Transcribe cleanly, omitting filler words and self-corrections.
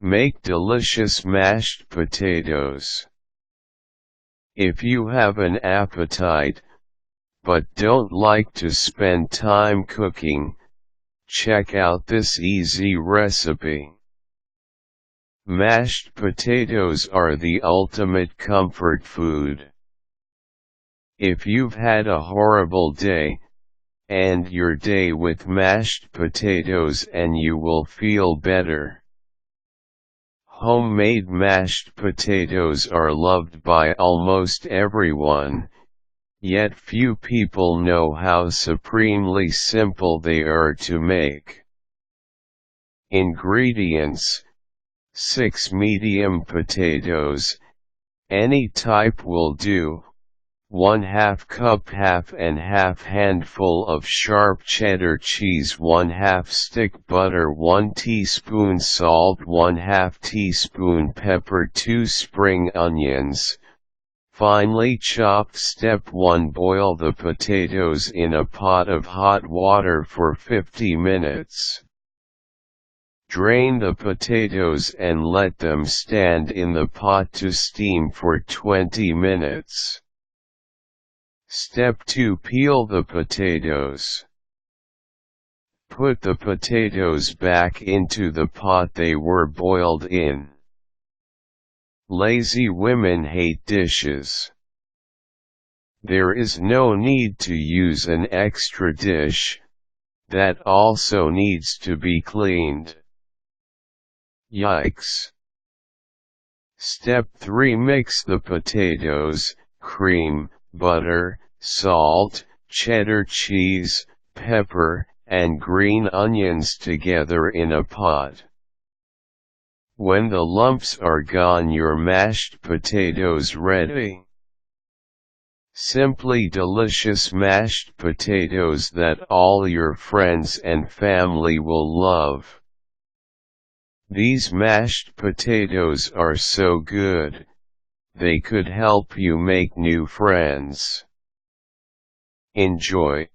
Make delicious mashed potatoes. If you have an appetite, but don't like to spend time cooking, check out this easy recipe. Mashed potatoes are the ultimate comfort food. If you've had a horrible day, end your day with mashed potatoes and you will feel better. Homemade mashed potatoes are loved by almost everyone, yet few people know how supremely simple they are to make. Ingredients: 6 medium potatoes, any type will do, 1/2 cup half and half handful of sharp cheddar cheese, 1/2 stick butter, 1 teaspoon salt, 1/2 teaspoon pepper, 2 spring onions, finely chopped. Step 1. Boil the potatoes in a pot of hot water for 50 minutes. Drain the potatoes and let them stand in the pot to steam for 20 minutes. Step 2. Peel the potatoes. Put the potatoes back into the pot they were boiled in. Lazy women hate dishes. There is no need to use an extra dish, that also needs to be cleaned. Yikes! Step 3. Mix the potatoes, cream, butter, salt, cheddar cheese, pepper, and green onions together in a pot. When the lumps are gone, your mashed potatoes ready. Simply delicious mashed potatoes that all your friends and family will love. These mashed potatoes are so good, they could help you make new friends. Enjoy.